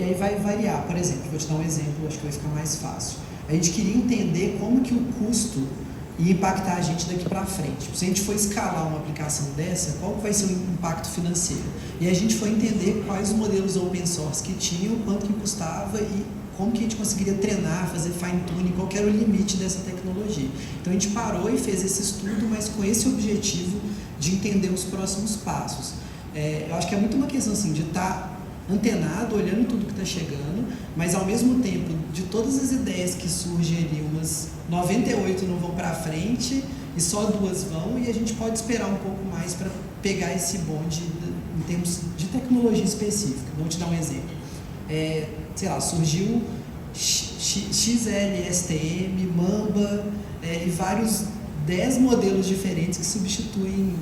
aí vai variar. Por exemplo, vou te dar um exemplo, acho que vai ficar mais fácil. A gente queria entender como que o custo ia impactar a gente daqui para frente. Se a gente for escalar uma aplicação dessa, qual vai ser o impacto financeiro? E a gente foi entender quais os modelos open source que tinham, quanto que custava e como que a gente conseguiria treinar, fazer fine tuning, qual que era o limite dessa tecnologia. Então a gente parou e fez esse estudo, mas com esse objetivo de entender os próximos passos. Eu acho que é muito uma questão assim, de estar antenado, olhando tudo que está chegando, mas ao mesmo tempo, de todas as ideias que surgem ali, umas 98 não vão para frente e só 2 vão, e a gente pode esperar um pouco mais para pegar esse bonde em termos de tecnologia específica. Vou te dar um exemplo. Sei lá, surgiu XLSTM, Mamba e vários 10 modelos diferentes que substituem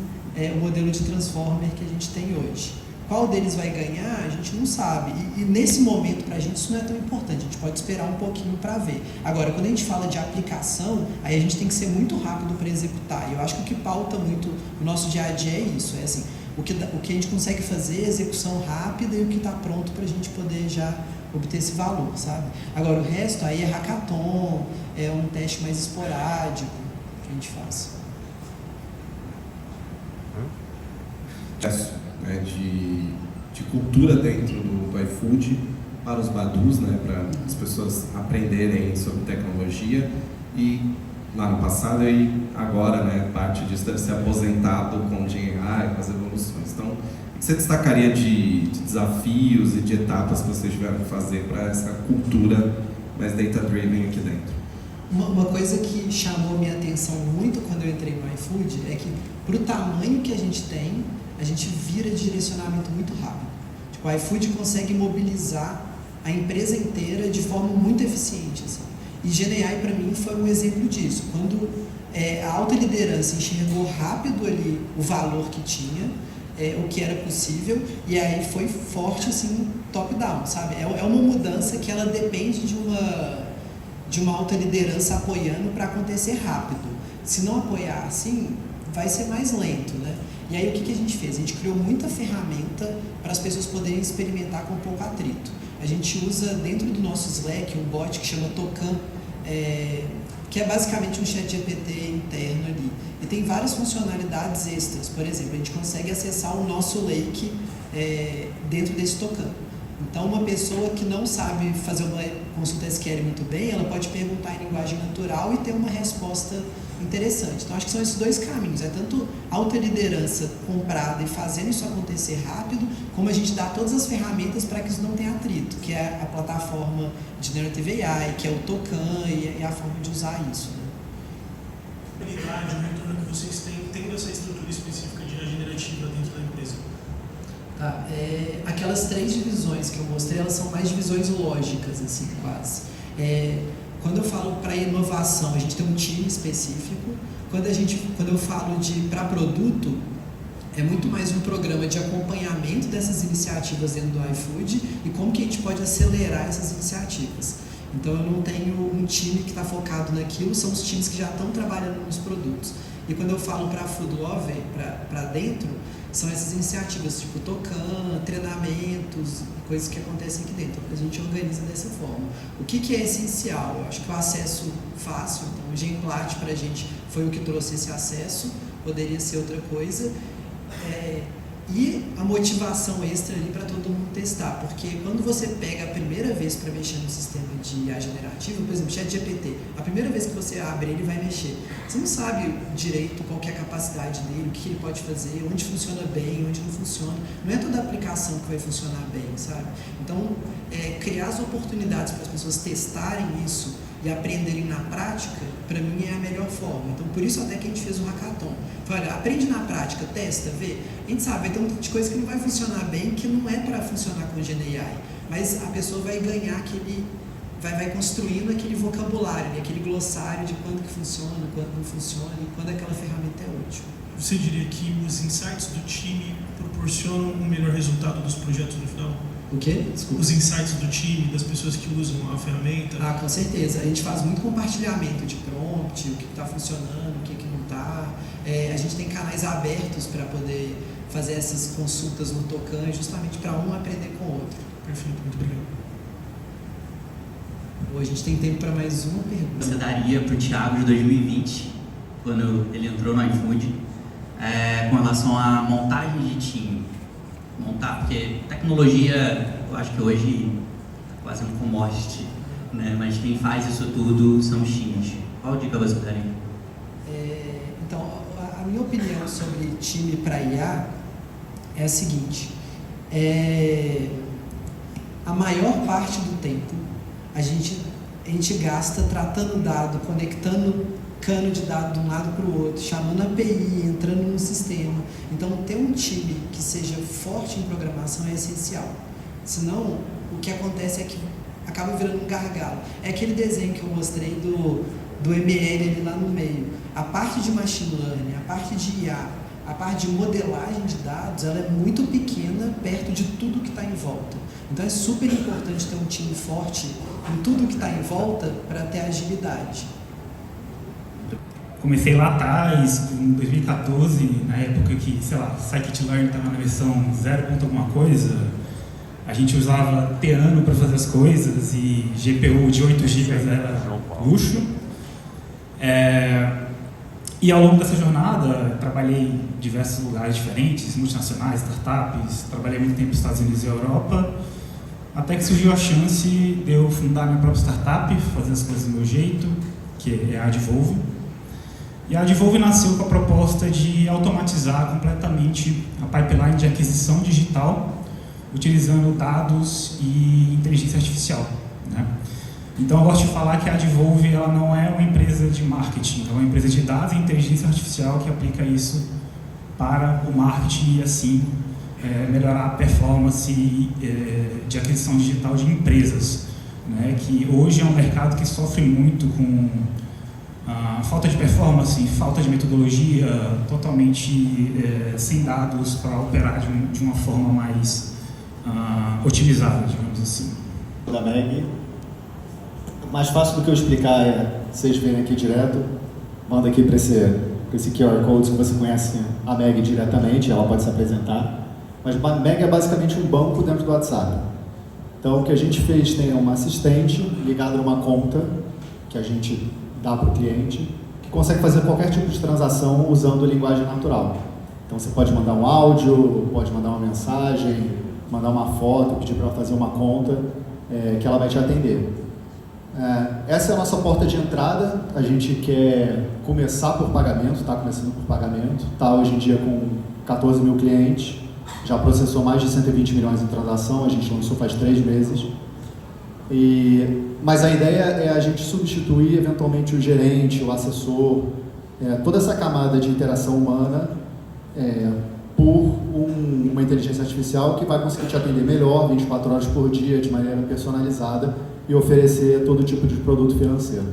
o modelo de transformer que a gente tem hoje. Qual deles vai ganhar, a gente não sabe. E nesse momento, para a gente, isso não é tão importante. A gente pode esperar um pouquinho para ver. Agora, quando a gente fala de aplicação, aí a gente tem que ser muito rápido para executar. E eu acho que o que pauta muito o nosso dia a dia é isso. É assim, o que a gente consegue fazer é execução rápida e o que está pronto para a gente poder já obter esse valor, sabe? Agora, o resto aí é hackathon, é um teste mais esporádico que a gente faz. De cultura dentro do iFood para os badus, né, para as pessoas aprenderem sobre tecnologia. E lá no passado e agora, né, parte disso deve ser aposentado com o GenAI, com as evoluções. Então, o que você destacaria de desafios e de etapas que vocês tiveram que fazer para essa cultura mais data-driven aqui dentro? Uma coisa que chamou minha atenção muito quando eu entrei no iFood é que, para o tamanho que a gente tem, a gente vira direcionamento muito rápido. Tipo, o iFood consegue mobilizar a empresa inteira de forma muito eficiente, assim. E GenAI, para mim, foi um exemplo disso. Quando a alta liderança enxergou rápido ali o valor que tinha, o que era possível, e aí foi forte, assim, top-down, sabe? É uma mudança que ela depende de uma alta liderança apoiando para acontecer rápido. Se não apoiar assim, vai ser mais lento, né? E aí o que a gente fez? A gente criou muita ferramenta para as pessoas poderem experimentar com pouco atrito. A gente usa dentro do nosso Slack um bot que chama Tokan, que é basicamente um chat GPT interno ali. E tem várias funcionalidades extras. Por exemplo, a gente consegue acessar o nosso lake dentro desse Tokan. Então, uma pessoa que não sabe fazer uma consulta SQL muito bem, ela pode perguntar em linguagem natural e ter uma resposta interessante. Então, acho que são esses 2 caminhos. É tanto alta liderança comprada e fazendo isso acontecer rápido, como a gente dá todas as ferramentas para que isso não tenha atrito, que é a plataforma de Generative AI, que é o Tokan e a forma de usar isso. A habilidade, o retorno que vocês têm, tendo essa estrutura específica de IA generativa dentro da empresa? Tá, aquelas 3 divisões que eu mostrei, elas são mais divisões lógicas, assim, quase. Quando eu falo para inovação, a gente tem um time específico. Quando eu falo para produto, é muito mais um programa de acompanhamento dessas iniciativas dentro do iFood e como que a gente pode acelerar essas iniciativas. Então, eu não tenho um time que está focado naquilo, são os times que já estão trabalhando nos produtos. E quando eu falo para Food Lover, para dentro, são essas iniciativas, tipo Tokan, treinamentos, coisas que acontecem aqui dentro. A gente organiza dessa forma. O que é essencial? Eu acho que o acesso fácil, então o Genplat para a gente foi o que trouxe esse acesso, poderia ser outra coisa. E a motivação extra ali para todo mundo testar, porque quando você pega a primeira vez para mexer no sistema de IA generativa, por exemplo, ChatGPT, a primeira vez que você abre ele vai mexer. Você não sabe direito qual que é a capacidade dele, o que ele pode fazer, onde funciona bem, onde não funciona. Não é toda aplicação que vai funcionar bem, sabe? Então, criar as oportunidades para as pessoas testarem isso e aprenderem na prática, para mim é a melhor forma. Então, por isso até que a gente fez um hackathon. Olha, aprende na prática, testa, vê. A gente sabe, vai ter um monte de coisa que não vai funcionar bem, que não é para funcionar com GenAI, mas a pessoa vai ganhar vai construindo aquele vocabulário, aquele glossário de quando que funciona, quando não funciona e quando aquela ferramenta é útil. Você diria que os insights do time proporcionam um melhor resultado dos projetos no final? O quê? Desculpa. Os insights do time, das pessoas que usam a ferramenta? Ah, com certeza. A gente faz muito compartilhamento de prompt, o que está funcionando, o que não está. A gente tem canais abertos para poder fazer essas consultas no Tokan, justamente para um aprender com o outro. Perfeito, muito obrigado. Ou a gente tem tempo para mais uma pergunta. Você daria para o Thiago de 2020, quando ele entrou no iFood, com relação à montagem de time? Porque tecnologia, eu acho que hoje é quase um commodity, né? Mas quem faz isso tudo são os times. Qual dica você daria? Então, a minha opinião sobre time para IA é a seguinte: a maior parte do tempo a gente gasta tratando dado, conectando cano de dado de um lado para o outro, chamando a API, entrando no sistema. Então, ter um time que seja forte em programação é essencial. Senão, o que acontece é que acaba virando um gargalo. É aquele desenho que eu mostrei do ML ali lá no meio. A parte de machine learning, a parte de IA, a parte de modelagem de dados, ela é muito pequena perto de tudo que está em volta. Então é super importante ter um time forte em tudo que está em volta para ter agilidade. Comecei lá atrás, em 2014, na época que, sei lá, scikit-learn estava na versão 0. alguma coisa. A gente usava Theano para fazer as coisas e GPU de 8 GB era luxo. E ao longo dessa jornada, trabalhei em diversos lugares diferentes, multinacionais, startups, trabalhei muito tempo nos Estados Unidos e Europa, até que surgiu a chance de eu fundar minha própria startup, fazer as coisas do meu jeito, que é a Advolve. E a Advolve nasceu com a proposta de automatizar completamente a pipeline de aquisição digital, utilizando dados e inteligência artificial, né? Então eu gosto de falar que a Advolve ela não é uma empresa de marketing, é uma empresa de dados e inteligência artificial que aplica isso para o marketing e assim melhorar a performance de aquisição digital de empresas, né? Que hoje é um mercado que sofre muito com falta de performance, falta de metodologia, totalmente sem dados para operar de uma forma mais otimizada, digamos assim. Da Meg. Mais fácil do que eu explicar é vocês verem aqui direto, manda aqui para esse QR Code, se você conhece a Meg diretamente, ela pode se apresentar. Mas a Meg é basicamente um banco dentro do WhatsApp. Então o que a gente fez tem uma assistente ligada numa conta que a gente dá para o cliente, que consegue fazer qualquer tipo de transação usando linguagem natural. Então você pode mandar um áudio, pode mandar uma mensagem, mandar uma foto, pedir para ela fazer uma conta, que ela vai te atender. Essa é a nossa porta de entrada. A gente quer começar por pagamento, está começando por pagamento, está hoje em dia com 14 mil clientes, já processou mais de 120 milhões em transação, a gente lançou faz 3 meses. Mas a ideia é a gente substituir eventualmente o gerente, o assessor, toda essa camada de interação humana por uma inteligência artificial que vai conseguir te atender melhor, 24 horas por dia, de maneira personalizada e oferecer todo tipo de produto financeiro.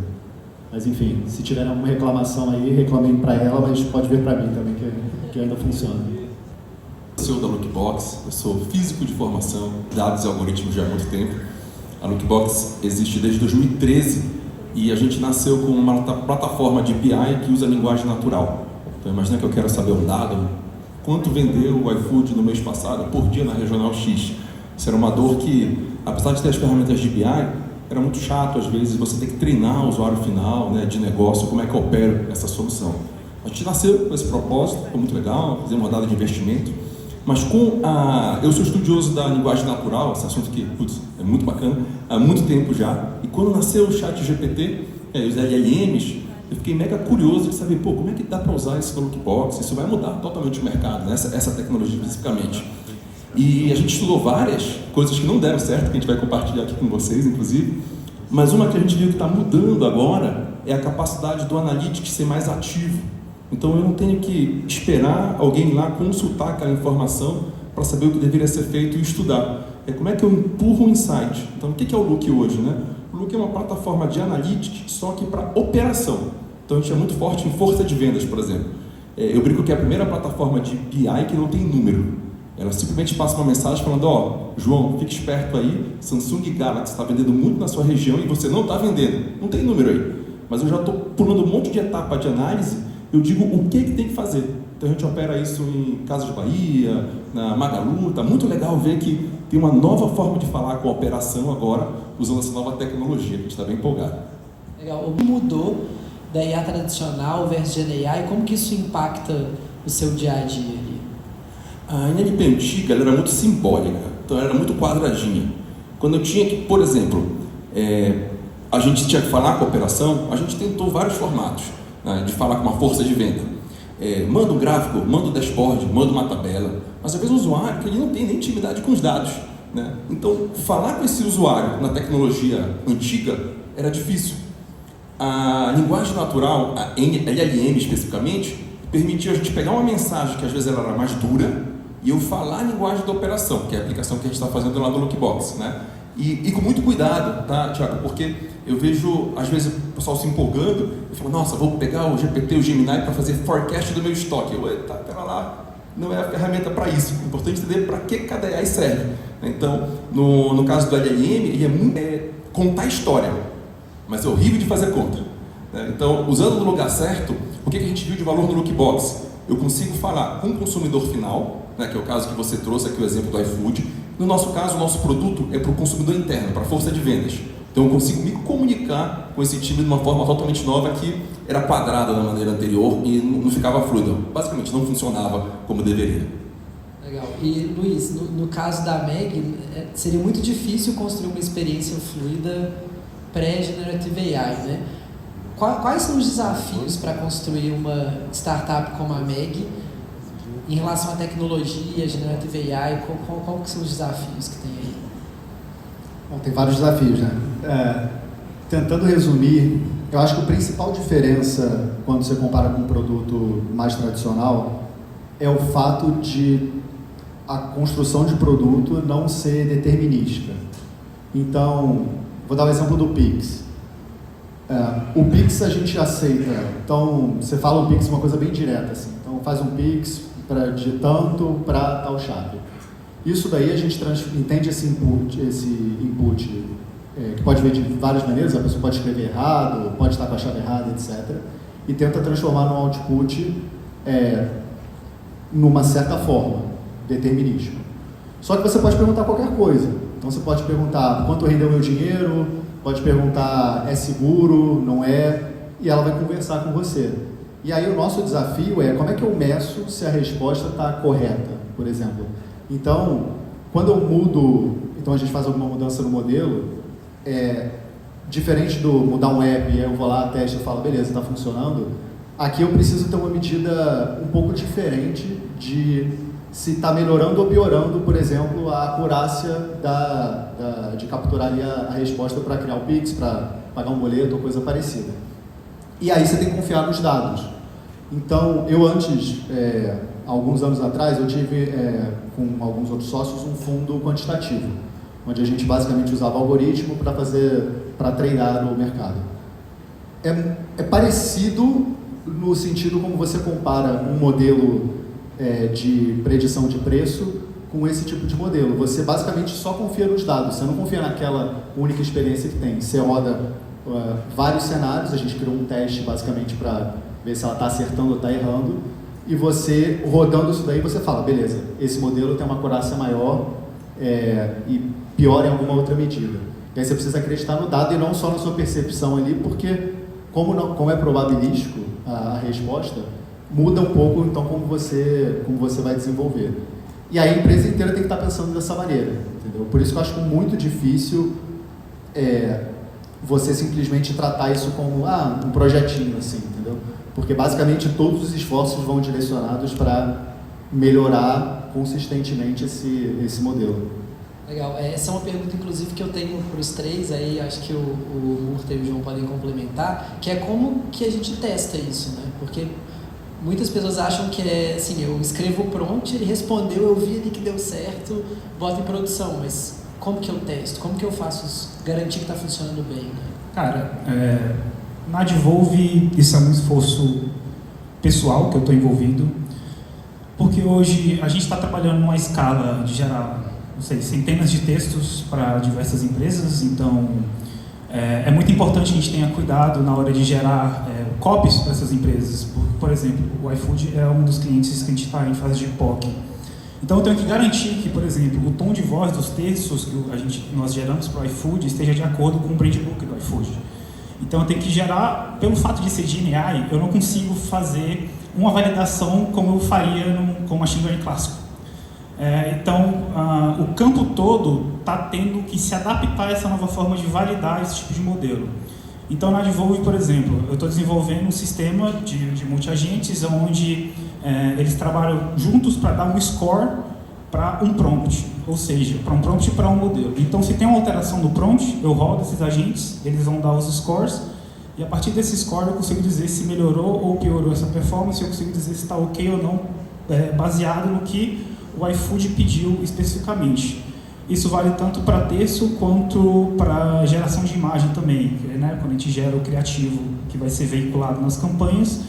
Mas enfim, se tiver alguma reclamação aí, reclamem para ela, mas pode ver para mim também que ainda funciona. Eu sou da Lookbox, eu sou físico de formação, dados e algoritmos já há muito tempo. A Lookbox existe desde 2013 e a gente nasceu com uma plataforma de BI que usa linguagem natural. Então imagina que eu quero saber um dado, quanto vendeu o iFood no mês passado, por dia na Regional X. Isso era uma dor que, apesar de ter as ferramentas de BI, era muito chato às vezes você ter que treinar o usuário final, né, de negócio, como é que opera essa solução. A gente nasceu com esse propósito, foi muito legal, fizemos uma rodada de investimento, mas eu sou estudioso da linguagem natural, esse assunto que, é muito bacana, há muito tempo já, e quando nasceu o ChatGPT, os LLMs, eu fiquei mega curioso de saber, como é que dá para usar isso no Lookbox? Isso vai mudar totalmente o mercado, né? essa tecnologia especificamente. E a gente estudou várias coisas que não deram certo, que a gente vai compartilhar aqui com vocês, inclusive, mas uma que a gente viu que está mudando agora é a capacidade do analytics ser mais ativo. Então eu não tenho que esperar alguém ir lá consultar aquela informação para saber o que deveria ser feito e estudar. Como é que eu empurro o insight? Então o que é o Look hoje, né? O Look é uma plataforma de analytics, só que para operação. Então a gente é muito forte em força de vendas, por exemplo. Eu brinco que é a primeira plataforma de BI que não tem número. Ela simplesmente passa uma mensagem falando, João, fique esperto aí, Samsung Galaxy está vendendo muito na sua região e você não está vendendo. Não tem número aí. Mas eu já estou pulando um monte de etapa de análise, eu digo o que tem que fazer. Então a gente opera isso em Casas Bahia, na Magalu, está muito legal ver que tem uma nova forma de falar com a operação agora, usando essa nova tecnologia, que a gente está bem empolgado. Legal. O que mudou da IA tradicional versus GenAI, como que isso impacta o seu dia a dia ali? A NLP antiga ela era muito simbólica, então ela era muito quadradinha. Quando eu tinha que, por exemplo, a gente tinha que falar com a operação, a gente tentou vários formatos, né, de falar com uma força de venda. Manda um gráfico, manda um dashboard, manda uma tabela, mas às vezes o usuário que ele não tem nem intimidade com os dados, né? Então, falar com esse usuário na tecnologia antiga era difícil. A linguagem natural, a LLM especificamente, permitia a gente pegar uma mensagem que às vezes ela era mais dura e eu falar a linguagem da operação, que é a aplicação que a gente está fazendo lá do Lookbox, né? E com muito cuidado, tá, Thiago? Porque eu vejo, às vezes, o pessoal se empolgando e fala, nossa, vou pegar o GPT, o Gemini para fazer forecast do meu estoque. Eu, eita, pera lá, não é a ferramenta para isso. É importante entender para que cada AI serve. Então, no caso do LLM, ele é muito contar história, mas é horrível de fazer conta. Né? Então, usando no lugar certo, o que a gente viu de valor no Lookbox? Eu consigo falar com o consumidor final, né, que é o caso que você trouxe aqui, o exemplo do iFood. No nosso caso, o nosso produto é para o consumidor interno, para a força de vendas. Então eu consigo me comunicar com esse time de uma forma totalmente nova que era quadrada da maneira anterior e não ficava fluida. Basicamente não funcionava como deveria. Legal. E Luiz, no caso da Meg, seria muito difícil construir uma experiência fluida pré-generative AI, né? Quais são os desafios para construir uma startup como a Meg em relação à tecnologia, generative AI? Qual que são os desafios que tem aí? Bom, tem vários desafios, né? Tentando resumir, eu acho que a principal diferença quando você compara com um produto mais tradicional é o fato de a construção de produto não ser determinística. Então, vou dar o exemplo do Pix. O Pix a gente aceita, então você fala o Pix uma coisa bem direta, assim. Então faz um Pix de tanto para tal chave. Isso daí a gente entende esse input que pode vir de várias maneiras, a pessoa pode escrever errado, pode estar com a chave errada, etc. E tenta transformar no output numa certa forma, determinística. Só que você pode perguntar qualquer coisa. Então você pode perguntar quanto rendeu meu dinheiro, pode perguntar é seguro, não é, e ela vai conversar com você. E aí o nosso desafio é como é que eu meço se a resposta está correta, por exemplo. Então, quando eu mudo, então a gente faz alguma mudança no modelo, diferente do mudar um app e eu vou lá, testo e falo, beleza, está funcionando, aqui eu preciso ter uma medida um pouco diferente de se está melhorando ou piorando, por exemplo, a acurácia de capturar ali a resposta para criar o Pix, para pagar um boleto ou coisa parecida. E aí você tem que confiar nos dados. Então, eu antes, alguns anos atrás, eu tive, com alguns outros sócios, um fundo quantitativo, onde a gente basicamente usava algoritmo para treinar o mercado. É parecido no sentido como você compara um modelo de predição de preço com esse tipo de modelo. Você basicamente só confia nos dados, você não confia naquela única experiência que tem. Você roda vários cenários, a gente criou um teste basicamente para ver se ela está acertando ou está errando, e você, rodando isso daí, você fala, beleza, esse modelo tem uma acurácia maior e pior em alguma outra medida. E aí você precisa acreditar no dado e não só na sua percepção ali, porque como é probabilístico a resposta, muda um pouco então como você vai desenvolver. E aí a empresa inteira tem que estar pensando dessa maneira, entendeu? Por isso que eu acho muito difícil você simplesmente tratar isso como um projetinho, assim, entendeu? Porque basicamente todos os esforços vão direcionados para melhorar consistentemente esse modelo. Legal. Essa é uma pergunta, inclusive, que eu tenho para os três, aí acho que o Murta e o João podem complementar, que é como que a gente testa isso, né? Porque muitas pessoas acham que assim, eu escrevo o prompt, ele respondeu, eu vi ali que deu certo, boto em produção, mas como que eu testo? Como que eu faço garantir que está funcionando bem, né? Cara, na Advolve isso é um esforço pessoal que eu estou envolvido, porque hoje a gente está trabalhando numa escala de gerar, não sei, centenas de textos para diversas empresas, então é muito importante que a gente tenha cuidado na hora de gerar copies para essas empresas. Por exemplo, o iFood é um dos clientes que a gente está em fase de POC. Então eu tenho que garantir que, por exemplo, o tom de voz dos textos que nós geramos para o iFood esteja de acordo com o brand book do iFood. Então eu tenho que gerar, pelo fato de ser GenAI, eu não consigo fazer uma validação como eu faria com machine learning clássico. Então o campo todo está tendo que se adaptar a essa nova forma de validar esse tipo de modelo. Então na Advolve, por exemplo, eu estou desenvolvendo um sistema de multi-agentes onde eles trabalham juntos para dar um score para um prompt, ou seja, para um prompt para um modelo. Então, se tem uma alteração no prompt, eu rodo esses agentes, eles vão dar os scores, e a partir desse score eu consigo dizer se melhorou ou piorou essa performance, eu consigo dizer se está ok ou não, baseado no que o iFood pediu especificamente. Isso vale tanto para texto quanto para geração de imagem também, né? Quando a gente gera o criativo que vai ser veiculado nas campanhas,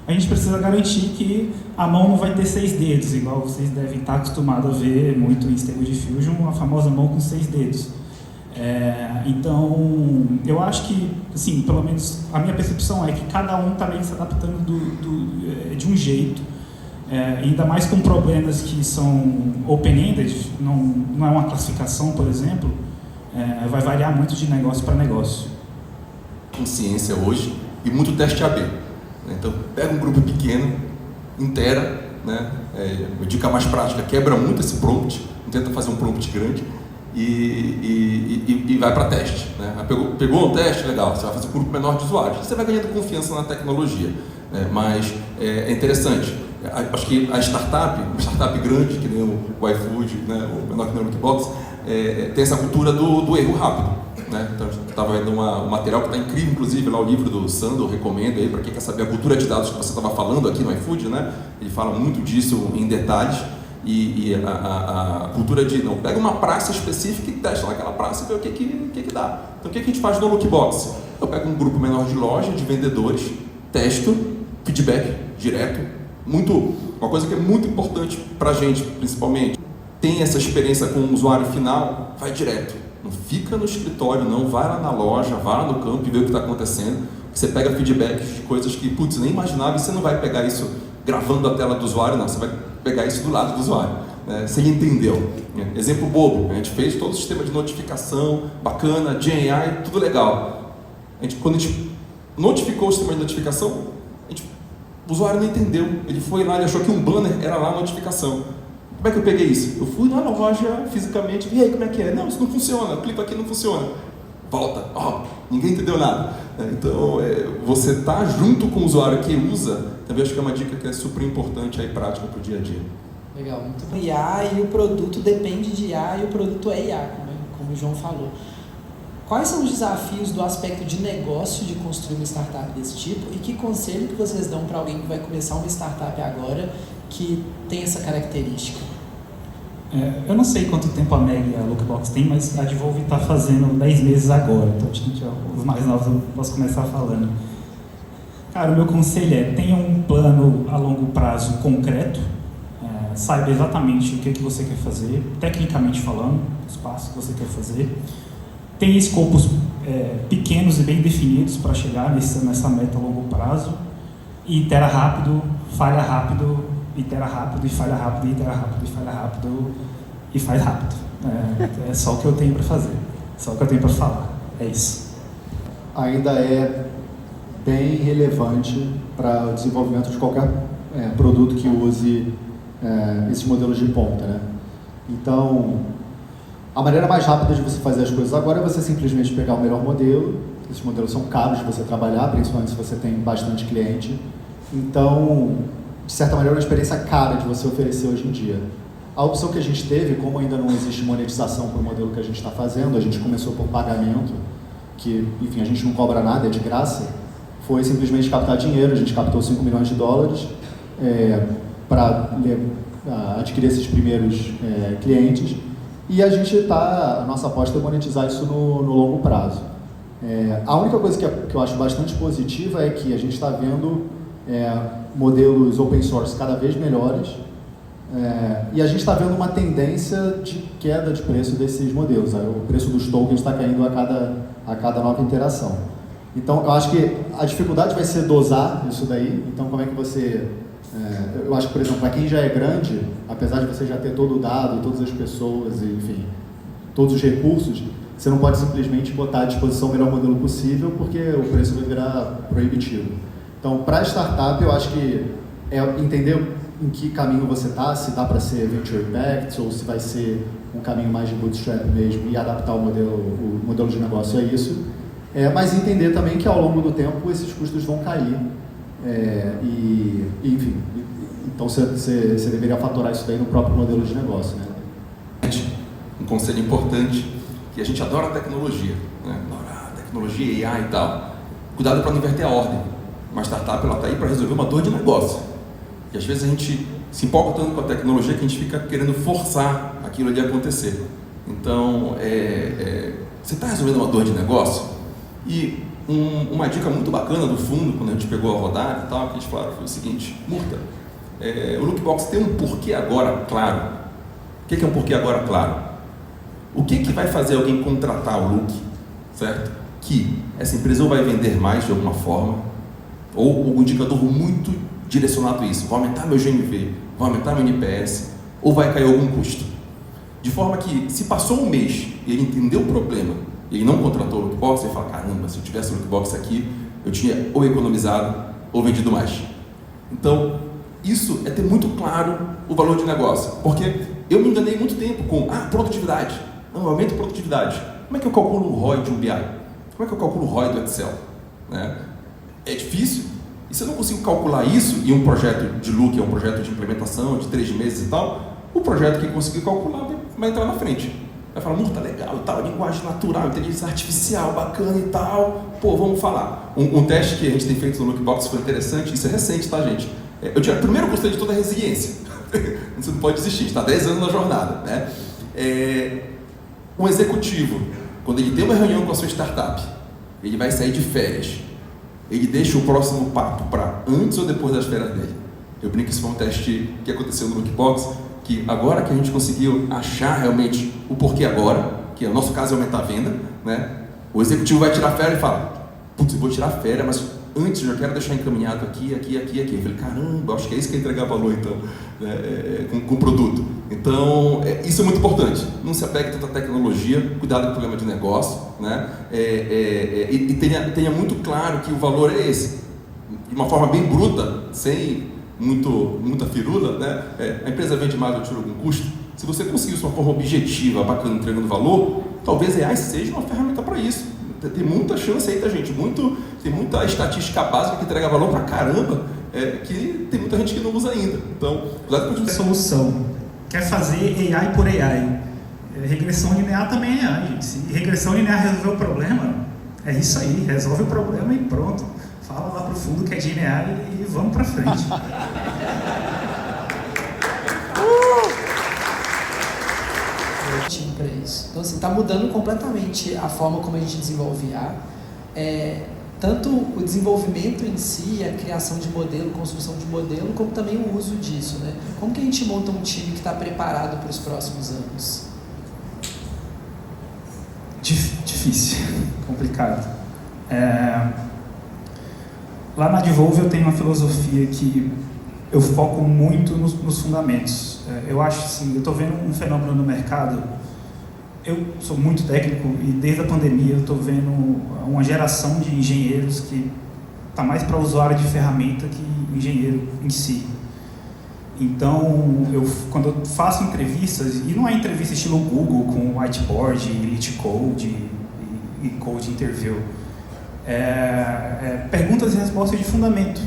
a gente precisa garantir que a mão não vai ter 6 dedos, igual vocês devem estar acostumados a ver muito em Stable Diffusion, a famosa mão com 6 dedos. Então, eu acho que, assim, pelo menos a minha percepção é que cada um está meio se adaptando de um jeito, ainda mais com problemas que são open-ended, não é uma classificação, por exemplo, vai variar muito de negócio para negócio. Consciência hoje e muito teste AB. Então, pega um grupo pequeno, intera, né? Dica mais prática, quebra muito esse prompt, não tenta fazer um prompt grande e vai para teste. Né? Pegou um teste, legal, você vai fazer um grupo menor de usuários, você vai ganhando confiança na tecnologia. Né? Mas é interessante, acho que uma startup grande, que nem o iFood, né? O menor que nem o Lookbox, tem essa cultura do erro rápido. Né? Então, estava vendo um material que está incrível, inclusive lá o livro do Sandro, recomendo aí para quem quer saber a cultura de dados que você estava falando aqui no iFood, né? Ele fala muito disso em detalhes e a cultura de não pega uma praça específica e testa naquela praça e vê o que dá. Então o que a gente faz no Lookbox? Eu pego um grupo menor de loja, de vendedores, testo, feedback direto, uma coisa que é muito importante para a gente, principalmente, tem essa experiência com o usuário final, vai direto. Não fica no escritório, não. Vai lá na loja, vai lá no campo e vê o que está acontecendo. Você pega feedbacks de coisas que, putz, nem imaginava, e você não vai pegar isso gravando a tela do usuário, não. Você vai pegar isso do lado do usuário, né? Se ele entendeu. Exemplo bobo, a gente fez todo o sistema de notificação, bacana, GenAI, tudo legal. Quando a gente notificou o sistema de notificação, o usuário não entendeu. Ele foi lá, ele achou que um banner era lá a notificação. Como é que eu peguei isso? Eu fui lá na loja fisicamente, e aí como é que é? Não, isso não funciona, o clipe aqui não funciona. Volta, ninguém entendeu nada. Então, você tá junto com o usuário que usa, também acho que é uma dica que é super importante aí, prática para o dia a dia. Legal, muito bom. IA e o produto depende de IA e o produto é IA, como o João falou. Quais são os desafios do aspecto de negócio de construir uma startup desse tipo e que conselho que vocês dão para alguém que vai começar uma startup agora que tem essa característica? Eu não sei quanto tempo a Meg e a Lookbox tem, mas a Advolve está fazendo 10 meses agora, então os mais novos eu posso começar falando. Cara, o meu conselho é: tenha um plano a longo prazo concreto, saiba exatamente o que você quer fazer, tecnicamente falando, os passos que você quer fazer, tenha escopos pequenos e bem definidos para chegar nessa meta a longo prazo, e itera rápido, falha rápido, itera rápido e falha rápido, itera rápido e falha rápido e faz rápido. É só o que eu tenho para fazer, só o que eu tenho para falar, é isso. Ainda é bem relevante para o desenvolvimento de qualquer produto que use esses modelos de ponta, né? Então, a maneira mais rápida de você fazer as coisas agora é você simplesmente pegar o melhor modelo. Esses modelos são caros de você trabalhar, principalmente se você tem bastante cliente. Então, de certa maneira, é uma experiência cara de você oferecer hoje em dia. A opção que a gente teve, como ainda não existe monetização para o modelo que a gente está fazendo, a gente começou por pagamento, que, enfim, a gente não cobra nada, é de graça, foi simplesmente captar dinheiro. A gente captou $5 milhões para adquirir esses primeiros clientes, e a nossa aposta é monetizar isso no longo prazo. A única coisa que eu acho bastante positiva é que a gente está vendo modelos open source cada vez melhores, e a gente está vendo uma tendência de queda de preço desses modelos. O preço dos tokens está caindo a cada nova interação. Então, eu acho que a dificuldade vai ser dosar isso daí. Então, como é que você Eu acho que, por exemplo, para quem já é grande, apesar de você já ter todo o dado, todas as pessoas, enfim, todos os recursos, você não pode simplesmente botar à disposição o melhor modelo possível, porque o preço vai virar proibitivo. Então, para a startup, eu acho que é entender em que caminho você está, se dá para ser venture backed ou se vai ser um caminho mais de bootstrap mesmo e adaptar o modelo de negócio a isso. Mas entender também que ao longo do tempo esses custos vão cair. Enfim, então você deveria fatorar isso daí no próprio modelo de negócio, né? Um conselho importante, que a gente adora a tecnologia, né? Adora a tecnologia, AI e tal. Cuidado para não inverter a ordem. Uma startup está aí para resolver uma dor de negócio. E às vezes a gente se empolga tanto com a tecnologia que a gente fica querendo forçar aquilo ali a acontecer. Então, você está resolvendo uma dor de negócio? E uma dica muito bacana do fundo, quando a gente pegou a rodada e tal, que eles falaram, foi o seguinte: Murta, o Lookbox tem um porquê agora claro. O que é um porquê agora claro? O que vai fazer alguém contratar o Look, certo? Que essa empresa ou vai vender mais de alguma forma, ou um indicador muito direcionado a isso, vai aumentar meu GMV, vai aumentar meu NPS, ou vai cair algum custo. De forma que, se passou um mês e ele entendeu o problema, e ele não contratou o Lookbox, ele fala, caramba, se eu tivesse o Lookbox aqui, eu tinha ou economizado ou vendido mais. Então, isso é ter muito claro o valor de negócio, porque eu me enganei muito tempo com, produtividade, não, aumento a produtividade. Como é que eu calculo o ROI de um BI? Como é que eu calculo o ROI do Excel? Né? É difícil. E se eu não consigo calcular isso, e um projeto de Look é um projeto de implementação de 3 meses e tal, o projeto que conseguir calcular vai entrar na frente. Vai falar, tá legal e tal, linguagem natural, inteligência artificial, bacana e tal, vamos falar. Um teste que a gente tem feito no Lookbox foi interessante, isso é recente, tá, gente? Eu tirei o primeiro conselho de toda a resiliência. Você não pode desistir, está 10 anos na jornada, né? Um executivo, quando ele tem uma reunião com a sua startup, ele vai sair de férias. Ele deixa o próximo papo para antes ou depois das férias dele. Eu brinco que isso foi um teste que aconteceu no Lookbox, que agora que a gente conseguiu achar realmente o porquê agora, que no nosso caso é aumentar a venda, né? O executivo vai tirar férias e fala, putz, eu vou tirar férias, mas antes eu já quero deixar encaminhado aqui. Eu falei, caramba, acho que é isso que é entregar valor, então, com o produto. Então, isso é muito importante. Não se apegue tanto à tecnologia, cuidado com o problema de negócio, né? E tenha muito claro que o valor é esse. De uma forma bem bruta, sem muita firula, né? A empresa vende mais ou tira algum custo. Se você conseguir isso de uma forma objetiva, bacana, entregando valor, talvez AI seja uma ferramenta para isso. Tem muita chance aí, tá, gente? Tem muita estatística básica que entrega valor pra caramba, que tem muita gente que não usa ainda. Então, cuidado com a solução. Quer fazer AI por AI. Regressão linear também é AI, gente. Se regressão linear resolver o problema, é isso aí, resolve o problema e pronto. Fala lá pro fundo que é de linear e vamos pra frente. Para isso. Então, assim, está mudando completamente a forma como a gente desenvolve IA. Tanto o desenvolvimento em si, a criação de modelo, construção de modelo, como também o uso disso, né? Como que a gente monta um time que está preparado para os próximos anos? Difícil, complicado. Lá na Advolve eu tenho uma filosofia que eu foco muito nos fundamentos. Eu acho assim, eu estou vendo um fenômeno no mercado. Eu sou muito técnico e desde a pandemia eu estou vendo uma geração de engenheiros que está mais para usuário de ferramenta que engenheiro em si. Então, quando eu faço entrevistas, e não é entrevista estilo Google com whiteboard, elite code e code interview, perguntas e respostas de fundamento.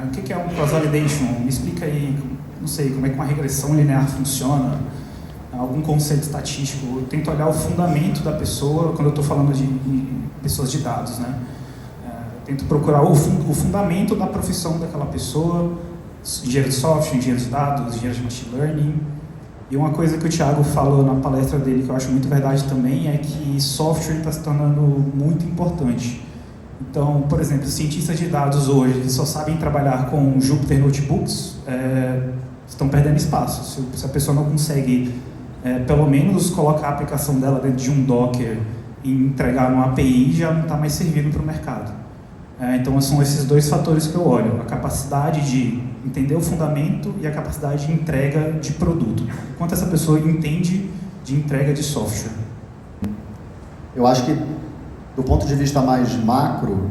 O que é um cross-validation? Me explica aí, não sei, como é que uma regressão linear funciona, algum conceito estatístico. Eu tento olhar o fundamento da pessoa quando eu estou falando de pessoas de dados, né? Tento procurar o fundamento da profissão daquela pessoa, engenheiro de software, engenheiro de dados, engenheiro de machine learning. E uma coisa que o Thiago falou na palestra dele, que eu acho muito verdade também, é que software está se tornando muito importante. Então, por exemplo, cientistas de dados hoje que só sabem trabalhar com Jupyter Notebooks estão perdendo espaço. Se a pessoa não consegue, pelo menos, colocar a aplicação dela dentro de um Docker e entregar uma API, já não está mais servindo para o mercado. Então são esses dois fatores que eu olho, a capacidade de entender o fundamento e a capacidade de entrega de produto. Quanto essa pessoa entende de entrega de software. Eu acho que, do ponto de vista mais macro,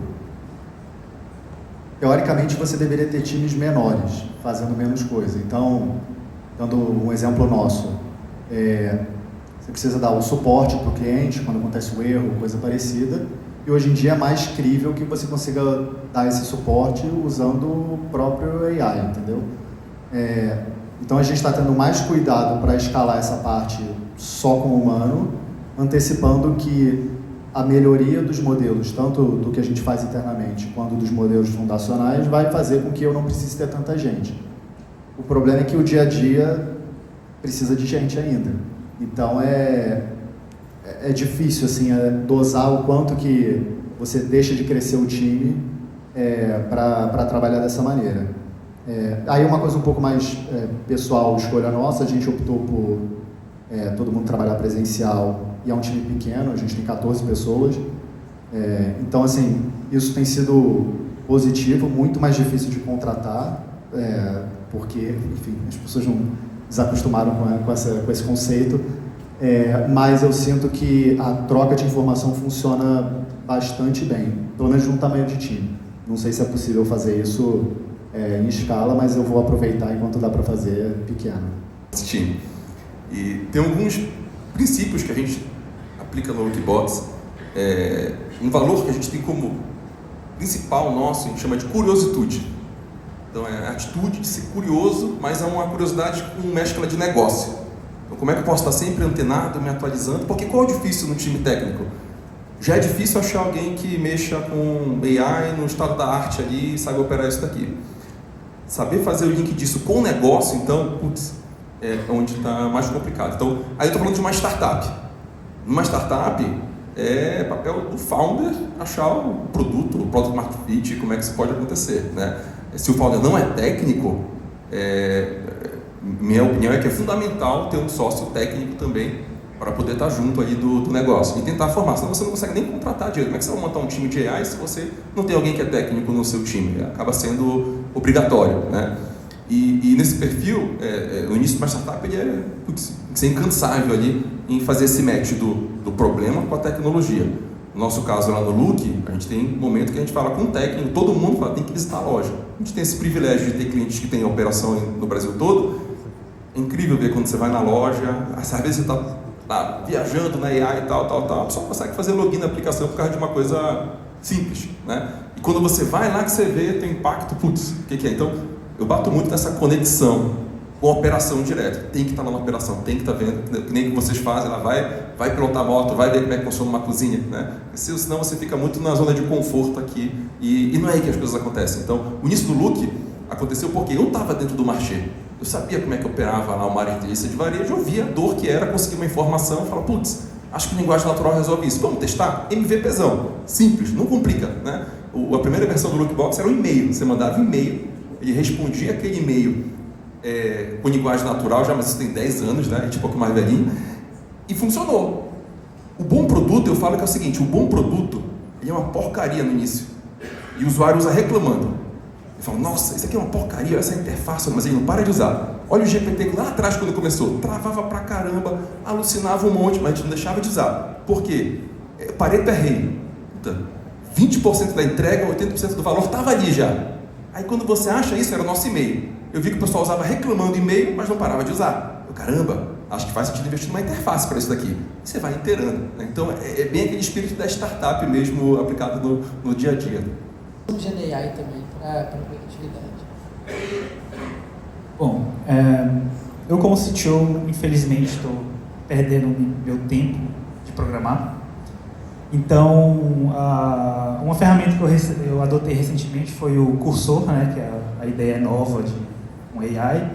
teoricamente você deveria ter times menores, fazendo menos coisa. Então, dando um exemplo nosso, você precisa dar o suporte para o cliente quando acontece um erro, coisa parecida, e hoje em dia é mais crível que você consiga dar esse suporte usando o próprio AI, entendeu? Então a gente está tendo mais cuidado para escalar essa parte só com o humano, antecipando que a melhoria dos modelos, tanto do que a gente faz internamente quanto dos modelos fundacionais, vai fazer com que eu não precise ter tanta gente. O problema é que o dia a dia precisa de gente ainda. Então é difícil assim, dosar o quanto que você deixa de crescer o time para trabalhar dessa maneira. Aí uma coisa um pouco mais pessoal, escolha nossa, a gente optou por todo mundo trabalhar presencial e é um time pequeno, a gente tem 14 pessoas. Então assim, isso tem sido positivo, muito mais difícil de contratar, porque, enfim, as pessoas não desacostumaram com esse conceito. Mas eu sinto que a troca de informação funciona bastante bem, pelo menos num tamanho de time. Não sei se é possível fazer isso em escala, mas eu vou aproveitar enquanto dá para fazer pequeno. Esse time. E tem alguns princípios que a gente aplica no Lookbox. Um valor que a gente tem como principal nosso, a gente chama de curiositude. Então é a atitude de ser curioso, mas é uma curiosidade com mescla de negócio. Então, como é que eu posso estar sempre antenado, me atualizando? Porque qual é o difícil no time técnico? Já é difícil achar alguém que mexa com AI no estado da arte ali e saiba operar isso daqui. Saber fazer o link disso com o negócio, então, é onde está mais complicado. Então, aí eu estou falando de uma startup. Numa startup, é papel do founder achar o produto, o product market fit, como é que isso pode acontecer, né? Se o founder não é técnico, minha opinião é que é fundamental ter um sócio técnico também para poder estar junto aí do negócio e tentar formar, senão você não consegue nem contratar direito. Como é que você vai montar um time de AI se você não tem alguém que é técnico no seu time? Acaba sendo obrigatório, né? E nesse perfil, o início de uma startup ele tem que ser incansável ali em fazer esse match do problema com a tecnologia. No nosso caso lá no Look, a gente tem um momento que a gente fala com o técnico, todo mundo fala, tem que visitar a loja. A gente tem esse privilégio de ter clientes que têm operação no Brasil todo. É incrível ver quando você vai na loja, às vezes você está viajando na AI e tal, só consegue fazer login na aplicação por causa de uma coisa simples, né? E quando você vai lá que você vê, tem impacto, o que é? Então, eu bato muito nessa conexão com a operação direta. Tem que estar lá na operação, tem que estar vendo, que nem que vocês fazem, ela vai pilotar a moto, vai ver como é que funciona uma cozinha, né? Senão você fica muito na zona de conforto aqui e não é aí que as coisas acontecem. Então, o início do Look aconteceu porque eu estava dentro do marché. Eu sabia como é que operava lá uma inteligência de varejo, eu via a dor que era conseguir uma informação e falar, acho que linguagem natural resolve isso. Vamos testar? MVPzão. Simples, não complica, né? A primeira versão do Lookbox era um e-mail. Você mandava um e-mail, ele respondia aquele e-mail com linguagem natural, mas isso tem 10 anos, né? A gente é um pouco mais velhinho. E funcionou. O bom produto, eu falo que é o seguinte, o bom produto, ele é uma porcaria no início. E o usuário usa reclamando. Ele fala, nossa, isso aqui é uma porcaria, essa interface, mas ele não para de usar. Olha o GPT lá atrás quando começou, travava pra caramba, alucinava um monte, mas a gente não deixava de usar. Por quê? Pareto é rei. 20% da entrega, 80% do valor estava ali já. Aí quando você acha isso, era o nosso e-mail. Eu vi que o pessoal usava reclamando e-mail, mas não parava de usar. Caramba, acho que faz sentido investir numa interface para isso daqui. E você vai inteirando, né? Então é bem aquele espírito da startup mesmo aplicado no dia a dia. Um GenAI também para produtividade. Bom, eu como CTO, infelizmente, estou perdendo meu tempo de programar. Então, uma ferramenta que eu adotei recentemente foi o Cursor, né, que é a ideia nova de um AI.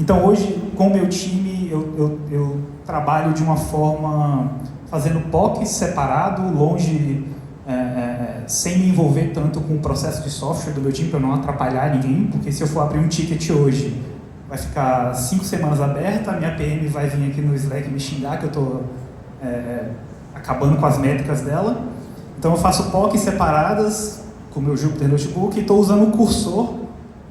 Então, hoje, com o meu time, eu trabalho de uma forma fazendo POCs separado, longe, sem me envolver tanto com o processo de software do meu time, para não atrapalhar ninguém, porque se eu for abrir um ticket hoje, vai ficar 5 semanas aberta, a minha PM vai vir aqui no Slack me xingar que eu estou acabando com as métricas dela. Então eu faço POCs separadas com o meu Jupyter Notebook e estou usando o cursor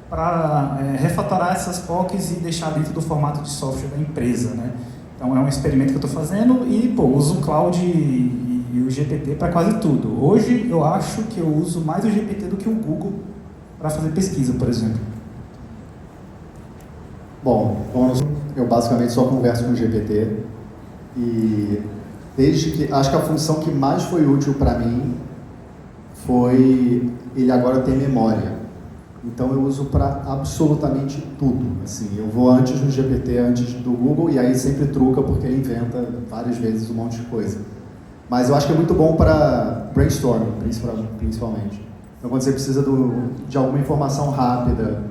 para refatorar essas POCs e deixar dentro do formato de software da empresa, né? Então é um experimento que eu estou fazendo e uso o Cloud e o GPT para quase tudo. Hoje eu acho que eu uso mais o GPT do que o Google para fazer pesquisa, por exemplo. Bom, eu basicamente só converso com o GPT e acho que a função que mais foi útil para mim foi ele agora ter memória. Então eu uso para absolutamente tudo. Assim, eu vou antes do GPT, antes do Google, e aí sempre truca porque ele inventa várias vezes um monte de coisa. Mas eu acho que é muito bom para brainstorming, principalmente. Então quando você precisa de alguma informação rápida,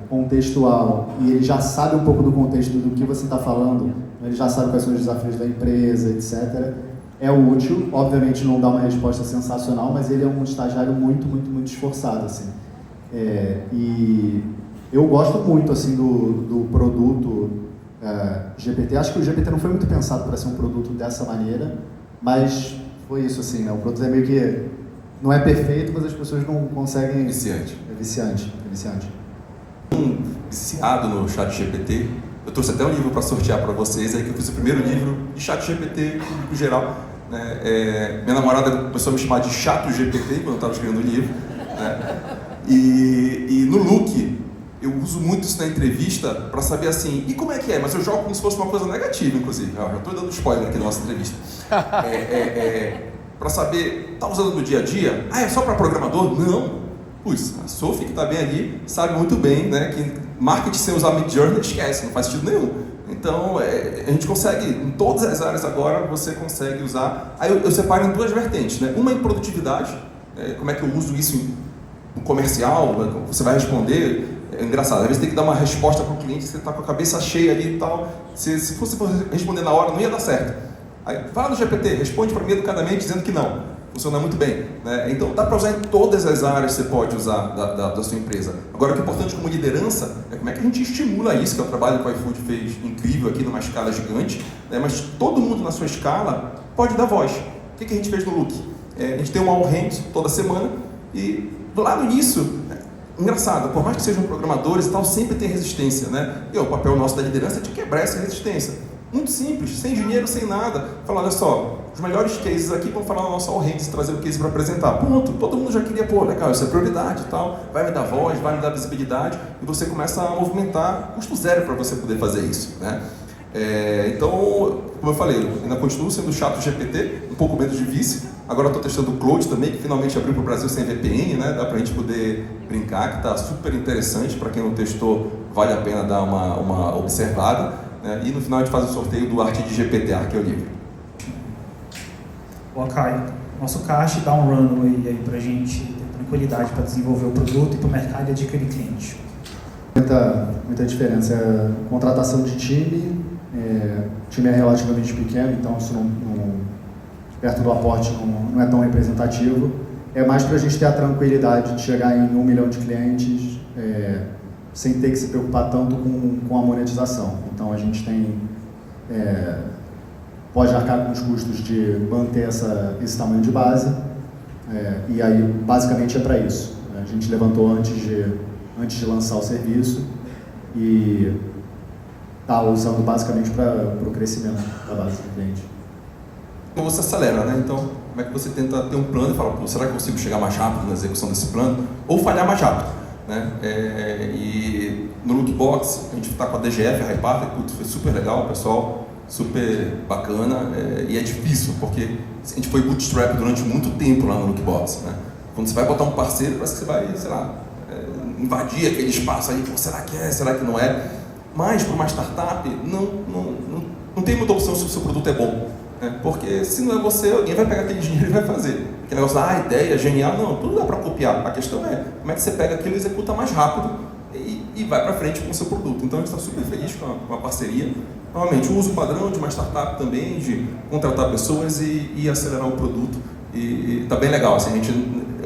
contextual, e ele já sabe um pouco do contexto do que você está falando, ele já sabe quais são os desafios da empresa, etc. É útil, obviamente não dá uma resposta sensacional, mas ele é um estagiário muito, muito, muito esforçado, assim. E eu gosto muito, assim, do produto GPT. Acho que o GPT não foi muito pensado para ser um produto dessa maneira, mas foi isso, assim, né? O produto é meio que não é perfeito, mas as pessoas não conseguem... Viciante. É viciante. Viciado no chat GPT. Eu trouxe até um livro para sortear para vocês, aí que eu fiz o primeiro livro de chat GPT, público geral. Né? Minha namorada começou a me chamar de chato GPT quando eu estava escrevendo o livro. Né? E no Look, eu uso muito isso na entrevista para saber assim, e como é que é? Mas eu jogo como se fosse uma coisa negativa, inclusive. Já estou dando spoiler aqui na nossa entrevista. Para saber, tá usando no dia a dia? Ah, é só para programador? Não. Putz, a Sophie, que está bem ali, sabe muito bem, né, que marketing sem usar Midjourney, esquece, não faz sentido nenhum. Então, a gente consegue, em todas as áreas agora, você consegue usar... Aí eu separo em duas vertentes, né? Uma em produtividade, como é que eu uso isso em comercial, você vai responder, é engraçado, às vezes tem que dar uma resposta para o cliente, você está com a cabeça cheia ali e tal, se você for responder na hora, não ia dar certo. Aí, vai no GPT, responde para mim educadamente dizendo que não. Funciona muito bem, né? Então dá para usar em todas as áreas que você pode usar da sua empresa. Agora o que é importante como liderança é como é que a gente estimula isso, que é o trabalho que o iFood fez incrível aqui numa escala gigante, né? Mas todo mundo na sua escala pode dar voz. O que a gente fez no Look? A gente tem uma all hands toda semana e lá no início, engraçado, por mais que sejam programadores e tal, sempre tem resistência, né? E o papel nosso da liderança é de quebrar essa resistência. Muito simples, sem dinheiro, sem nada. Falar, olha só, os melhores cases aqui vão falar na nossa all-hands, trazer o case para apresentar. Ponto. Todo mundo já queria, legal, isso é prioridade e tal. Vai me dar voz, vai me dar visibilidade. E você começa a movimentar custo zero para você poder fazer isso, né? Então, como eu falei, eu ainda continuo sendo chato GPT, um pouco menos de vice. Agora estou testando o Cloud também, que finalmente abriu para o Brasil sem VPN, né? Dá para a gente poder brincar, que está super interessante. Para quem não testou, vale a pena dar uma observada. E no final a gente faz o sorteio do Arte de GPTA, que é o livro. O Akai, nosso cache dá um runway aí para a gente ter tranquilidade para desenvolver o produto e para o mercado e adquirir cliente. Muita diferença. Contratação de time, o time é relativamente pequeno, então isso perto do aporte não é tão representativo. É mais para a gente ter a tranquilidade de chegar em 1 milhão de clientes, sem ter que se preocupar tanto com a monetização. Então a gente pode arcar com os custos de manter esse tamanho de base, e aí basicamente é para isso. A gente levantou antes de lançar o serviço e está usando basicamente para o crescimento da base de cliente. Você acelera, né? Então, como é que você tenta ter um plano e fala, será que eu consigo chegar mais rápido na execução desse plano? Ou falhar mais rápido? Né? E no Lookbox a gente está com a DGF, a Hypartner, foi super legal, o pessoal super bacana, e é difícil porque a gente foi bootstrap durante muito tempo lá no Lookbox, né? Quando você vai botar um parceiro, parece que você vai, sei lá, invadir aquele espaço aí, será que é, será que não é? Mas para uma startup não tem muita opção se o seu produto é bom, né? Porque se não é você, alguém vai pegar aquele dinheiro e vai fazer. Aquele negócio, a ideia, genial, não, tudo dá para copiar. A questão é como é que você pega aquilo e executa mais rápido e vai para frente com o seu produto. Então a gente está super feliz com a parceria. Novamente, o uso padrão de uma startup também, de contratar pessoas e acelerar o produto. E está bem legal, assim,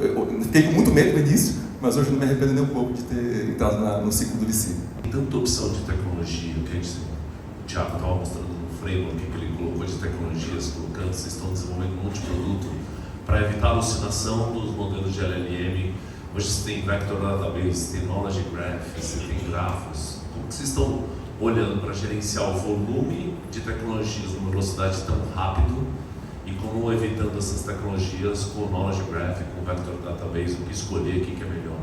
eu fiquei com muito medo no início, mas hoje não me arrependo nem um pouco de ter entrado no ciclo do Liceu. Tem tanta opção de tecnologia, o Thiago estava mostrando no framework que ele colocou de tecnologias, colocando, vocês estão desenvolvendo um monte de produto para evitar a alucinação dos modelos de LLM. Hoje você tem Vector Database, tem Knowledge Graph, você tem grafos. Como que vocês estão olhando para gerenciar o volume de tecnologias numa velocidade tão rápido e como evitando essas tecnologias com o Knowledge Graph, com o Vector Database, o que escolher, o que é melhor?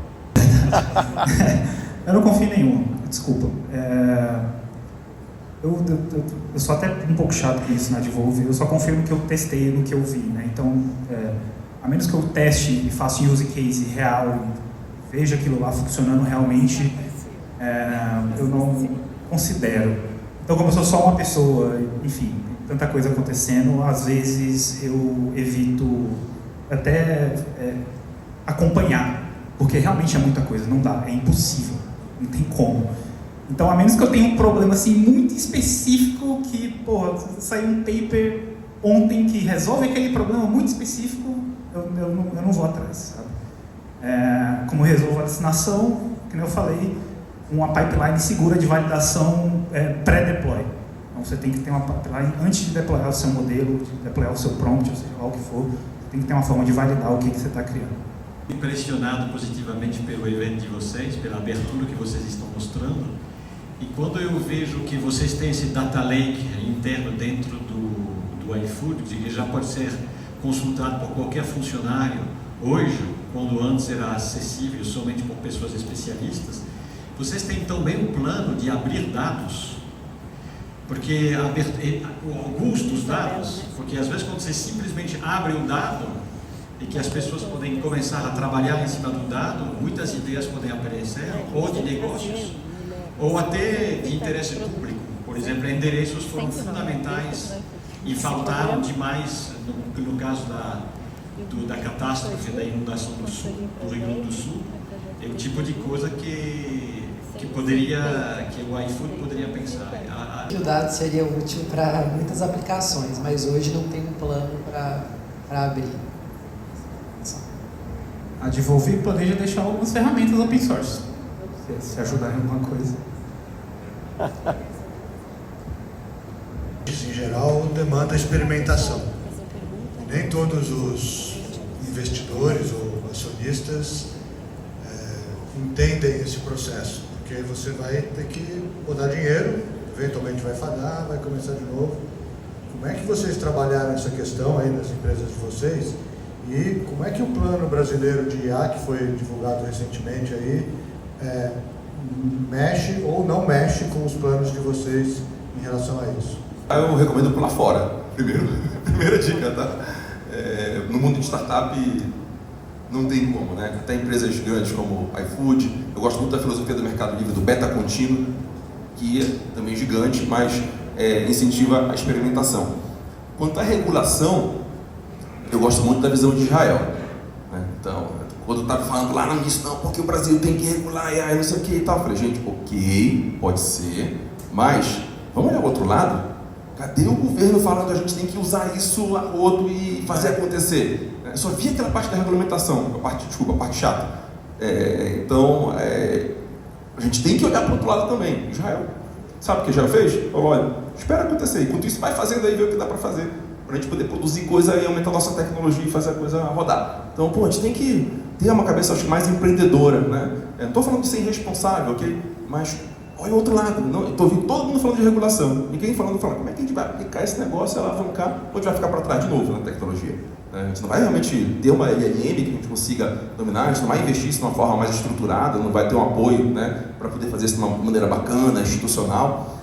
Eu não confio em nenhum, desculpa. Eu sou até um pouco chato com isso na Advolve, eu só confio no que eu testei, no que eu vi, né? Então, a menos que eu teste e faça um use case real, veja aquilo lá funcionando realmente, eu não considero. Então, como eu sou só uma pessoa, enfim, tanta coisa acontecendo, às vezes eu evito até acompanhar, porque realmente é muita coisa, não dá, é impossível, não tem como. Então, a menos que eu tenha um problema assim, muito específico, que, porra, saiu um paper ontem que resolve aquele problema muito específico, eu não vou atrás, sabe? Como eu resolvo a alucinação, como eu falei, uma pipeline segura de validação pré-deploy. Então, você tem que ter uma pipeline antes de deployar o seu modelo, de deployar o seu prompt, ou seja lá o que for, você tem que ter uma forma de validar o que você está criando. Impressionado positivamente pelo evento de vocês, pela abertura que vocês estão mostrando. E quando eu vejo que vocês têm esse data lake interno dentro do iFood, que já pode ser consultado por qualquer funcionário, hoje, quando antes era acessível somente por pessoas especialistas, vocês têm também um plano de abrir dados, porque alguns dos dados, porque às vezes quando você simplesmente abre um dado e que as pessoas podem começar a trabalhar em cima do dado, muitas ideias podem aparecer, ou de negócios, ou até de interesse público. Por exemplo, endereços foram fundamentais e faltaram demais no caso da catástrofe da inundação do sul, do Rio Grande do Sul. É o tipo de coisa que o iFood poderia pensar. O dado seria útil para muitas aplicações, mas hoje não tem um plano para abrir. A Advolve planeja deixar algumas ferramentas open source, se ajudar em alguma coisa. Em geral, demanda experimentação. Nem todos os investidores ou acionistas entendem esse processo, porque você vai ter que botar dinheiro, eventualmente vai falhar, vai começar de novo. Como é que vocês trabalharam essa questão aí nas empresas de vocês? E como é que o plano brasileiro de IA, que foi divulgado recentemente aí, mexe ou não mexe com os planos de vocês em relação a isso? Eu recomendo pular fora, primeira dica, tá? No mundo de startup não tem como, né? Até empresas grandes como iFood, eu gosto muito da filosofia do mercado livre, do beta contínuo, que é também gigante, mas incentiva a experimentação. Quanto à regulação, eu gosto muito da visão de Israel, né? Então, quando eu estava falando lá na missão, porque o Brasil tem que regular e não sei o que e tal, eu falei, gente, ok, pode ser, mas vamos olhar o outro lado. Cadê o governo falando que a gente tem que usar isso a rodo e fazer acontecer? Eu só vi aquela parte da regulamentação, a parte chata. Então, a gente tem que olhar para o outro lado também. Israel, sabe o que Israel fez? Falou, olha, espera acontecer. Enquanto isso, vai fazendo aí, ver o que dá para fazer. Para a gente poder produzir coisa e aumentar a nossa tecnologia e fazer a coisa rodar. Então, a gente tem que ter uma cabeça, acho, mais empreendedora, né? Não estou falando de ser irresponsável, ok? Mas olha o outro lado. Estou ouvindo todo mundo falando de regulação. Ninguém falando, como é que a gente vai aplicar esse negócio, alavancar, ou a gente vai ficar para trás de novo na tecnologia? A gente não vai realmente ter uma LLM que a gente consiga dominar, a gente não vai investir isso de uma forma mais estruturada, não vai ter um apoio, né, para poder fazer isso de uma maneira bacana, institucional.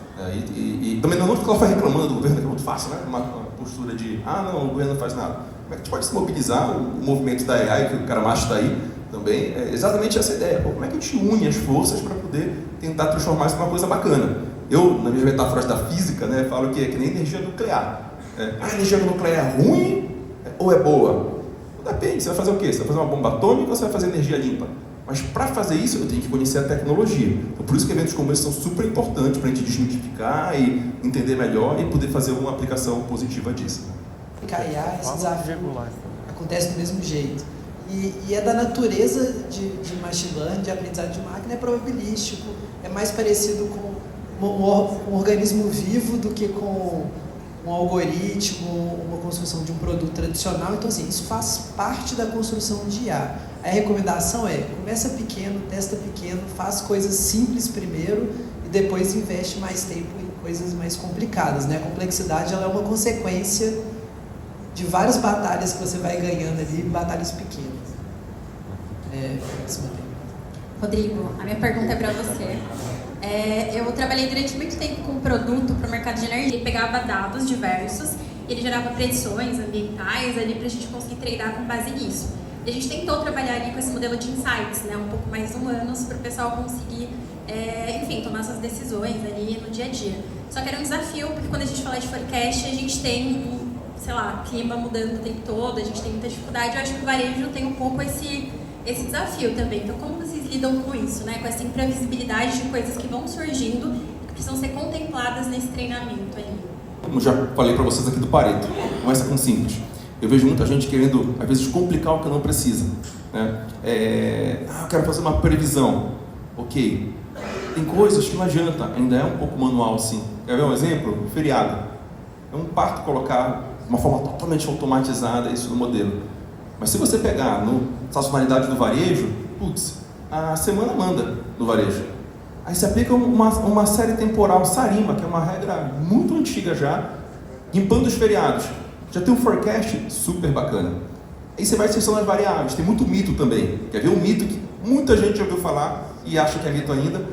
E também não que ela vai reclamando do governo, que é muito fácil, né? Uma postura de, não, o governo não faz nada. Como é que a gente pode se mobilizar? O movimento da AI, que o cara macho está aí, também, é exatamente essa ideia. Como é que a gente une as forças para poder tentar transformar isso numa coisa bacana? Eu, nas minhas metáforas da física, né, falo que é que nem energia nuclear. A energia nuclear é ruim ou é boa? Depende, você vai fazer o quê? Você vai fazer uma bomba atômica ou você vai fazer energia limpa? Mas para fazer isso, eu tenho que conhecer a tecnologia. Então, por isso que eventos como esse são super importantes para a gente desmitificar e entender melhor e poder fazer uma aplicação positiva disso. IA, esse desafio acontece do mesmo jeito. E é da natureza de machine learning, de aprendizado de máquina, é probabilístico, é mais parecido com um organismo vivo do que com um algoritmo, uma construção de um produto tradicional. Então, assim, isso faz parte da construção de IA. A recomendação é, começa pequeno, testa pequeno, faz coisas simples primeiro e depois investe mais tempo em coisas mais complicadas, né? A complexidade, ela é uma consequência de várias batalhas que você vai ganhando ali, batalhas pequenas. Rodrigo, a minha pergunta é para você. Eu trabalhei durante muito tempo com um produto para o mercado de energia. Ele pegava dados diversos, ele gerava predições ambientais ali para a gente conseguir treinar com base nisso. E a gente tentou trabalhar ali com esse modelo de insights, né, um pouco mais humanos, para o pessoal conseguir, enfim, tomar suas decisões ali no dia a dia. Só que era um desafio, porque quando a gente fala de forecast, a gente tem, sei lá, clima mudando o tempo todo, a gente tem muita dificuldade. Eu acho que o varejo tem um pouco esse desafio também. Então, como vocês lidam com isso, né? Com essa imprevisibilidade de coisas que vão surgindo e que precisam ser contempladas nesse treinamento ali? Como já falei para vocês aqui do Pareto, começa com simples. Eu vejo muita gente querendo, às vezes, complicar o que não precisa, né? Eu quero fazer uma previsão. Ok. Tem coisas que não adianta, ainda é um pouco manual, sim. Quer ver um exemplo? Feriado. É um parto colocar de uma forma totalmente automatizada isso no modelo. Mas se você pegar no sazonalidade do varejo, putz, a semana manda no varejo. Aí se aplica uma série temporal, SARIMA, que é uma regra muito antiga já, limpando os feriados. Já tem um forecast super bacana. Aí você vai selecionando as variáveis. Tem muito mito também. Quer ver um mito que muita gente já ouviu falar e acha que é mito ainda?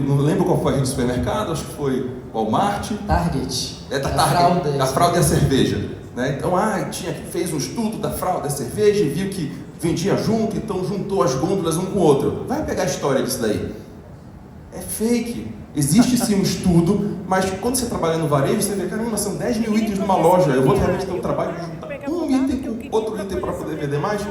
Não lembro qual foi a rede de supermercado, acho que foi Walmart. Target. Target, da fraude da cerveja. Né? Então, fez um estudo da fraude da cerveja e viu que vendia junto, então juntou as gôndolas um com o outro. Vai pegar a história disso daí. É fake. Existe sim um estudo, mas quando você trabalha no varejo, você vê, caramba, são 10 mil itens numa loja, eu vou realmente ter um trabalho de juntar um item com outro item para poder vender mais,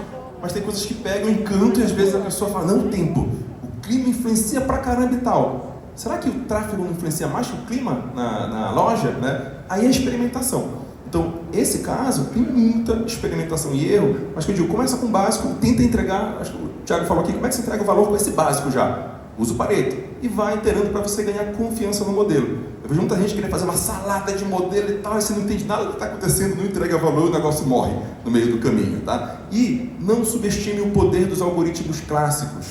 mas tem coisas que pegam encanto e às vezes a pessoa fala, não, tempo, o clima influencia pra caramba e tal. Será que o tráfego não influencia mais que o clima na loja? Né? Aí é experimentação. Então, esse caso tem muita experimentação e erro, mas que eu digo, começa com o básico, tenta entregar, acho que o Thiago falou aqui, como é que você entrega o valor com esse básico já? Usa o Pareto e vai iterando para você ganhar confiança no modelo. Eu vejo muita gente querer fazer uma salada de modelo e tal, e você não entende nada do que está acontecendo, não entrega valor, o negócio morre no meio do caminho, tá? E não subestime o poder dos algoritmos clássicos.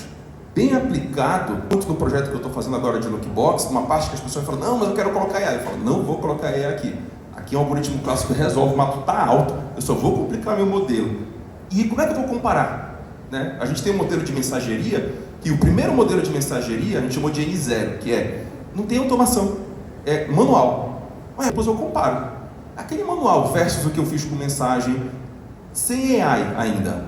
Bem aplicado, tanto no projeto que eu estou fazendo agora de Lookbox, uma parte que as pessoas falam, não, mas eu quero colocar AI. Eu falo, não vou colocar AI aqui. Aqui é um algoritmo clássico que resolve, o mato está alto, eu só vou complicar meu modelo. E como é que eu vou comparar? Né? A gente tem um modelo de mensageria, e o primeiro modelo de mensageria a gente chamou de N0, que não tem automação, é manual. Mas depois eu comparo. Aquele manual versus o que eu fiz com mensagem, sem AI ainda,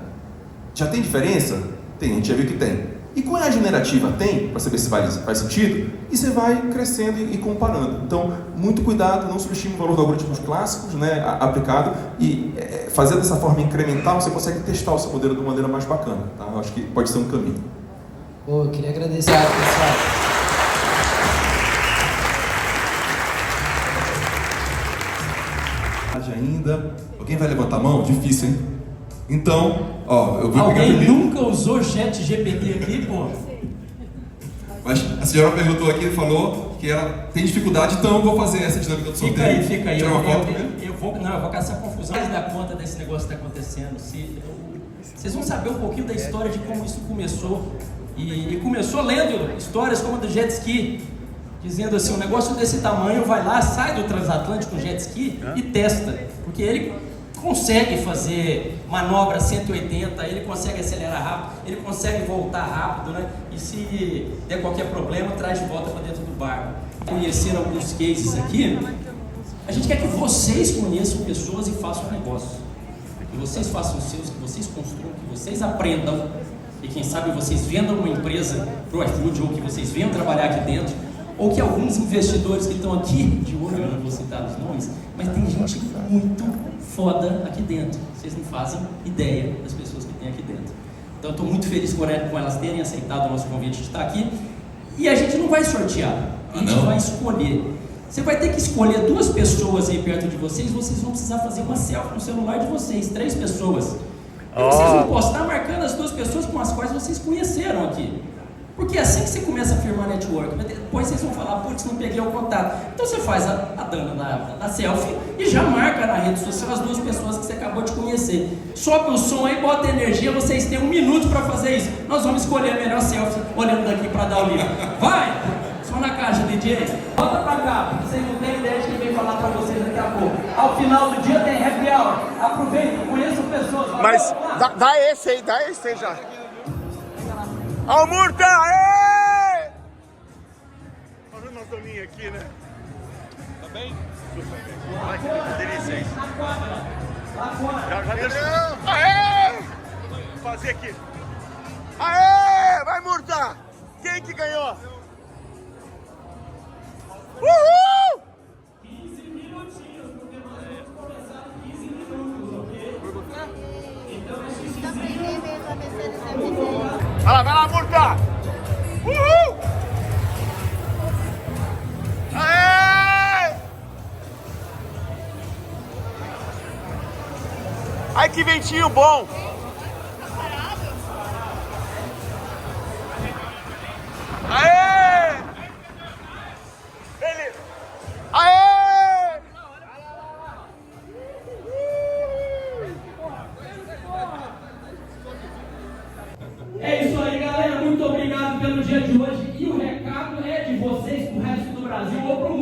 já tem diferença? Tem, a gente já viu que tem. E com a generativa tem, para saber se faz sentido, e você vai crescendo e comparando. Então, muito cuidado, não subestime o valor dos algoritmos clássicos, né, aplicado, e fazendo dessa forma incremental, você consegue testar o seu modelo de uma maneira mais bacana. Tá? Eu acho que pode ser um caminho. Eu queria agradecer, pessoal. Ainda. Alguém vai levantar a mão? Difícil, hein? Então, eu vou pegar Alguém nunca usou ChatGPT aqui, pô? Mas a senhora perguntou aqui, falou que ela tem dificuldade, então eu vou fazer essa dinâmica do sorteio. Fica aí. Tirar uma foto, Eu vou caçar confusão. Mais da conta desse negócio que está acontecendo. Vocês vão saber um pouquinho da história de como isso começou. E começou lendo histórias como a do jet ski, dizendo assim, um negócio desse tamanho, vai lá, sai do transatlântico jet ski e testa. Porque ele consegue fazer manobra 180, ele consegue acelerar rápido, ele consegue voltar rápido, né? E se der qualquer problema, traz de volta para dentro do barco. Conhecer alguns cases aqui, a gente quer que vocês conheçam pessoas e façam negócio. Que vocês façam os seus, que vocês construam, que vocês aprendam. E quem sabe vocês vendam uma empresa para o iFood, ou que vocês venham trabalhar aqui dentro, ou que alguns investidores que estão aqui, de olho, eu não vou citar os nomes, mas tem gente muito foda aqui dentro. Vocês não fazem ideia das pessoas que tem aqui dentro. Então eu estou muito feliz com elas terem aceitado o nosso convite de estar aqui. E a gente não vai sortear, a gente vai escolher. Você vai ter que escolher 2 pessoas aí perto de vocês vão precisar fazer uma selfie no celular de vocês, 3 pessoas. E vocês vão postar marcando as 2 pessoas com as quais vocês conheceram aqui. Porque é assim que você começa a firmar network. Depois vocês vão falar, putz, não peguei o contato. Então você faz a dana da selfie e já marca na rede social as duas pessoas que você acabou de conhecer. Sobe o som aí, bota energia, vocês têm 1 minuto para fazer isso. Nós vamos escolher a melhor selfie olhando daqui para dar o livro. Vai! Só na caixa, DJ. Volta pra cá, porque vocês não têm ideia de quem vem falar pra vocês daqui a pouco. Ao final do dia tem happy hour. Aproveitem, conheçam pessoas. Mas dá esse aí já. Ó o Murta! Aê! Olha o nosso doninho aqui, né? Tá bem? Vai, que delícia, hein? Já deixou. Aê! Vou fazer aqui. Aê! Vai, Murta! Quem que ganhou? Uhul! 15 minutinhos, porque nós vamos começar em 15 minutos, ok? Então é isso. Vai lá, Murta! Uhul! Aê! Ai, que ventinho bom! Aê! Beleza! Aê! É isso aí, galera. Muito obrigado pelo dia de hoje. E o recado é de vocês pro resto do Brasil ou pro